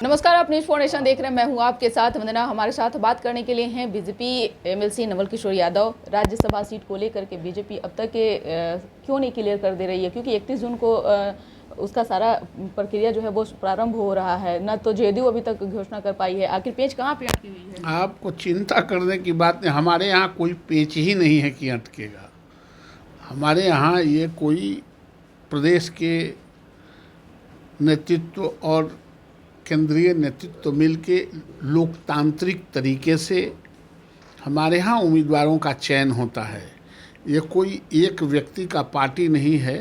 नमस्कार, आप news foundation देख रहे हैं। मैं हूं आपके साथ वंदना। हमारे साथ बात करने के लिए हैं BJP MLC Naval Kishore Yadav. Rajya Sabha seat को लेकर के बीजेपी अब तक क्यों नहीं क्लियर कर दे रही है? क्योंकि 31 जून को उसका सारा प्रक्रिया जो है वो प्रारंभ हो रहा है। न तो जेडीयू अभी तक घोषणा कर पाई है। आखिर पेच कहाँ पे अटकी हुई है? आपको चिंता करने की बात नहीं, हमारे यहाँ कोई पेच ही नहीं है कि अटकेगा। हमारे यहाँ ये कोई प्रदेश के नेतृत्व और केंद्रीय नेतृत्व मिलके लोकतांत्रिक तरीके से हमारे यहाँ उम्मीदवारों का चयन होता है। ये कोई एक व्यक्ति का पार्टी नहीं है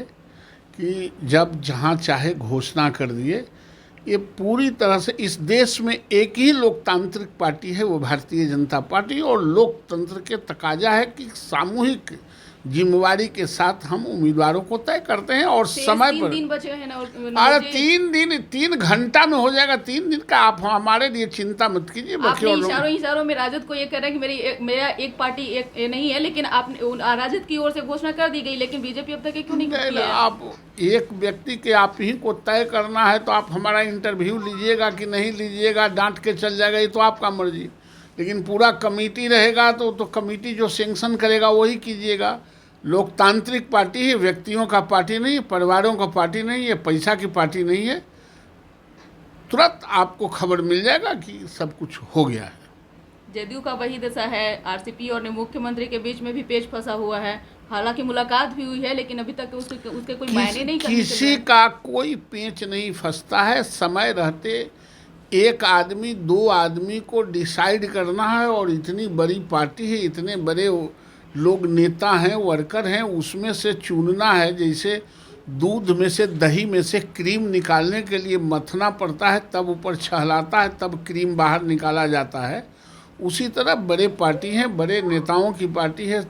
कि जब जहाँ चाहे घोषणा कर दिए। ये पूरी तरह से इस देश में एक ही लोकतांत्रिक पार्टी है, वो भारतीय जनता पार्टी, और लोकतंत्र के तकाजा है कि सामूहिक जिम्मेवारी के साथ हम उम्मीदवारों को तय करते हैं और समय पर। 3 दिन बचे हैं ना? अरे 3 घंटा में हो जाएगा। 3 दिन का आप हमारे लिए चिंता मत कीजिए। इशारों में राजद को ये कह रहे हैं कि मेरा एक पार्टी एक नहीं है, लेकिन आपने राजद की ओर से घोषणा कर दी गई, लेकिन बीजेपी अब तक क्यों नहीं की है? आप एक व्यक्ति के आप ही को तय करना है तो आप हमारा इंटरव्यू लीजिएगा कि नहीं लीजिएगा, डांट के चल जाएगा, ये तो आपका मर्जी। लेकिन पूरा कमेटी रहेगा तो कमेटी जो सैंक्शन करेगा वही कीजिएगा। लोकतांत्रिक पार्टी है, व्यक्तियों का पार्टी नहीं है, परिवारों का पार्टी नहीं है, पैसा की पार्टी नहीं है। तुरंत आपको खबर मिल जाएगा कि सब कुछ हो गया है। जेडीयू का वही दशा है। आरसीपी और मुख्यमंत्री के बीच में भी पेच फंसा हुआ है। हालांकि मुलाकात भी हुई है, लेकिन अभी तक उसके कोई मायने नहीं। किसी का कोई पेच नहीं फंसता है। समय रहते एक आदमी 2 आदमी को डिसाइड करना है, और इतनी बड़ी पार्टी है, इतने बड़े लोग नेता हैं, वर्कर हैं, उसमें से चुनना है। जैसे दूध में से, दही में से क्रीम निकालने के लिए मथना पड़ता है, तब ऊपर छहलाता है, तब क्रीम बाहर निकाला जाता है। उसी तरह बड़े पार्टी हैं, बड़े नेताओं की पार्टी है,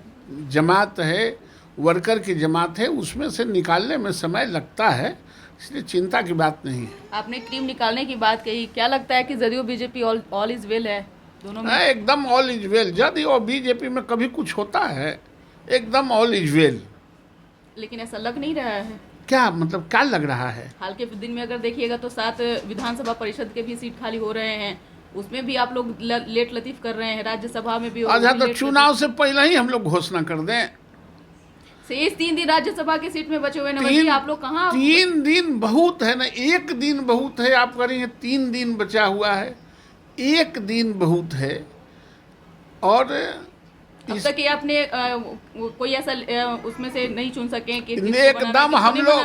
जमात है, वर्कर की जमात है, उसमें से निकालने में समय लगता है। इसलिए चिंता की बात नहीं है। आपने क्रीम निकालने की बात कही, क्या लगता है कि JDU BJP all is well है दोनों में? एकदम ऑल इज वेल। जदयू और बीजेपी में कभी कुछ होता है? एकदम ऑल इज वेल। लेकिन ऐसा लग नहीं रहा है। क्या मतलब, क्या लग रहा है? हाल के दिन में अगर देखिएगा तो 7 विधानसभा परिषद के भी सीट खाली हो रहे हैं। उसमें भी आप लोग लेट लतीफ कर रहे हैं। राज्यसभा में भी अच्छा, तो चुनाव से पहले ही हम लोग घोषणा कर दें? शेष 3 दिन राज्यसभा की सीट में बचे हुए हैं। आप लोग कहाँ? 3 दिन बहुत है ना, 1 दिन बहुत है। आप करेंगे 3 दिन बचा हुआ है, 1 दिन बहुत है। और अब तक ये आपने कोई ऐसा उसमें से नहीं चुन सके कि एकदम हम लोग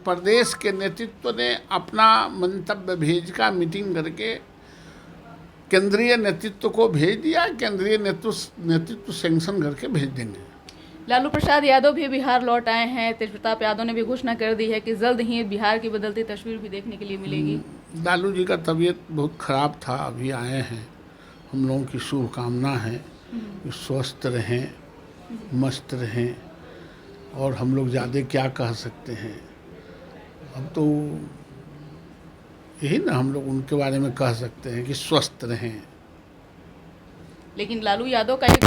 प्रदेश के नेतृत्व ने अपना मंतव्य भेजकर मीटिंग करके केंद्रीय नेतृत्व को भेज दिया। केंद्रीय नेतृत्व सैंक्शन करके भेज देंगे। लालू प्रसाद यादव भी बिहार लौट आए हैं। तेज प्रताप यादव ने भी घोषणा कर दी है कि जल्द ही बिहार की बदलती तस्वीर भी देखने के लिए मिलेगी। लालू जी का तबीयत बहुत खराब था, अभी आए हैं। हम लोगों की शुभकामना है कि स्वस्थ रहें, मस्त रहें, और हम लोग ज़्यादा क्या कह सकते हैं। अब तो यही ना हम लोग उनके बारे में कह सकते हैं कि स्वस्थ रहें। लेकिन लालू यादव का एक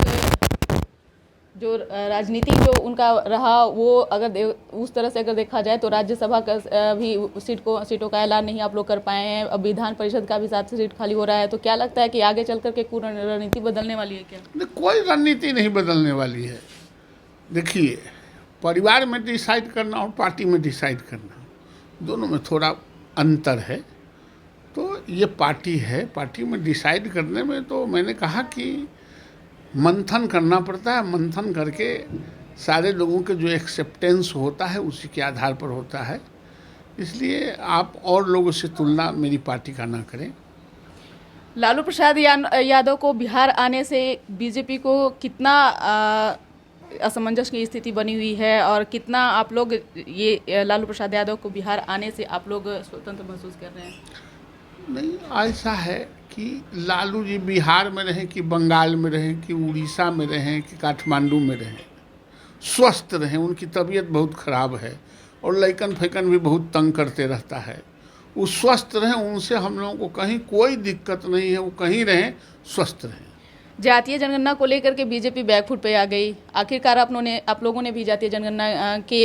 जो राजनीति जो उनका रहा, वो अगर उस तरह से अगर देखा जाए तो राज्यसभा का भी सीटों का ऐलान नहीं आप लोग कर पाए हैं। अब विधान परिषद का भी 7 सीट खाली हो रहा है। तो क्या लगता है कि आगे चल करके पूरी रणनीति बदलने वाली है क्या? कोई रणनीति नहीं बदलने वाली है। देखिए, परिवार में डिसाइड करना और पार्टी में डिसाइड करना, दोनों में थोड़ा अंतर है। तो ये पार्टी है, पार्टी में डिसाइड करने में तो मैंने कहा कि मंथन करना पड़ता है। मंथन करके सारे लोगों के जो एक्सेप्टेंस होता है उसी के आधार पर होता है। इसलिए आप और लोगों से तुलना मेरी पार्टी का ना करें। लालू प्रसाद यादव को बिहार आने से बीजेपी को कितना असमंजस की स्थिति बनी हुई है, और कितना आप लोग ये लालू प्रसाद यादव को बिहार आने से आप लोग स्वतंत्र महसूस कर रहे हैं? नहीं, ऐसा है कि लालू जी बिहार में रहें कि बंगाल में रहें कि उड़ीसा में रहें कि काठमांडू में रहें, स्वस्थ रहें। उनकी तबीयत बहुत ख़राब है और लइकन फैकन भी बहुत तंग करते रहता है। वो स्वस्थ रहें, उनसे हम लोगों को कहीं कोई दिक्कत नहीं है। वो कहीं रहें, स्वस्थ रहें। जातीय जनगणना को लेकर के बीजेपी बैकफुट पे आ गई। आखिरकार आप लोगों ने भी जातीय जनगणना की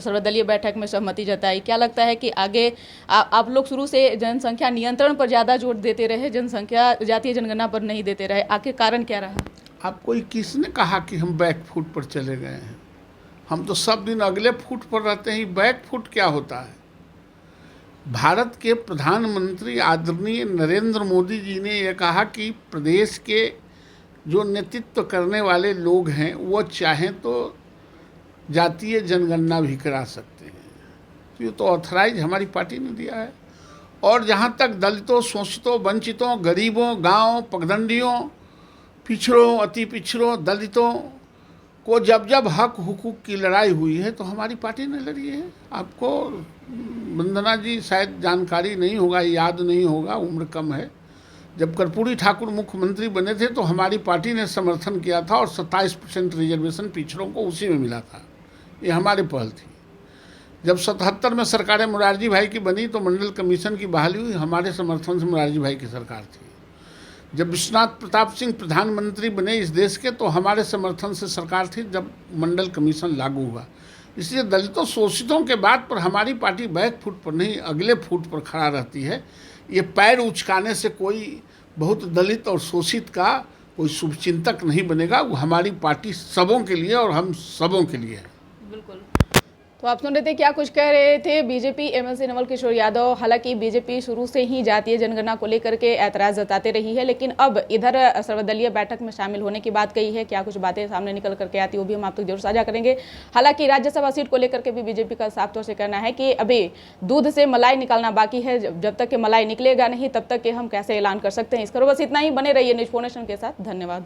सर्वदलीय बैठक में सहमति जताई। क्या लगता है कि आगे आप लोग शुरू से जनसंख्या नियंत्रण पर ज़्यादा जोर देते रहे, जनसंख्या जातीय जनगणना पर नहीं देते रहे, आखिर कारण क्या रहा? आप कोई किसने कहा कि हम बैकफुट पर चले गए हैं? हम तो सब दिन अगले फुट पर रहते हैं। बैकफुट क्या होता है? भारत के प्रधानमंत्री आदरणीय नरेंद्र मोदी जी ने यह कहा कि प्रदेश के जो नेतृत्व करने वाले लोग हैं वो चाहें तो जातीय जनगणना भी करा सकते हैं। तो ये तो ऑथराइज हमारी पार्टी ने दिया है। और जहाँ तक दलितों, शोषितों, वंचितों, गरीबों, गांव, पगडंडियों, पिछड़ों, अति पिछड़ों, दलितों को जब जब हक हुकूक की लड़ाई हुई है तो हमारी पार्टी ने लड़ी है। आपको वंदना जी शायद जानकारी नहीं होगा, याद नहीं होगा, उम्र कम है। जब कर्पूरी ठाकुर मुख्यमंत्री बने थे तो हमारी पार्टी ने समर्थन किया था और 27% रिजर्वेशन पिछड़ों को उसी में मिला था। ये हमारी पहल थी। जब 77 में सरकारें मुरारजी भाई की बनी तो मंडल कमीशन की बहाली हुई, हमारे समर्थन से मुरारजी भाई की सरकार थी। जब विश्वनाथ प्रताप सिंह प्रधानमंत्री बने इस देश के तो हमारे समर्थन से सरकार थी जब मंडल कमीशन लागू हुआ। इसलिए दलितों, शोषितों के बात पर हमारी पार्टी बैक फुट पर नहीं अगले फुट पर खड़ा रहती है। ये पैर उचकाने से कोई बहुत दलित और शोषित का कोई शुभचिंतक नहीं बनेगा। वो हमारी पार्टी सबों के लिए और हम सबों के लिए है। बिल्कुल। तो आप सुन रहे थे क्या कुछ कह रहे थे बीजेपी एमएलसी नवल किशोर यादव। हालांकि बीजेपी शुरू से ही जातीय जनगणना को लेकर के ऐतराज जताते रही है, लेकिन अब इधर सर्वदलीय बैठक में शामिल होने की बात कही है। क्या कुछ बातें सामने निकल करके आती वो भी हम आप तक जरूर साझा करेंगे। हालांकि राज्यसभा सीट को लेकर के भी बीजेपी का साफ तौर से कहना है कि अभी दूध से मलाई निकालना बाकी है। जब तक कि मलाई निकलेगा नहीं तब तक कि हम कैसे ऐलान कर सकते हैं। इस खबर बस इतना ही। बने रहिए न्यूज़ 4 नेशन के साथ। धन्यवाद।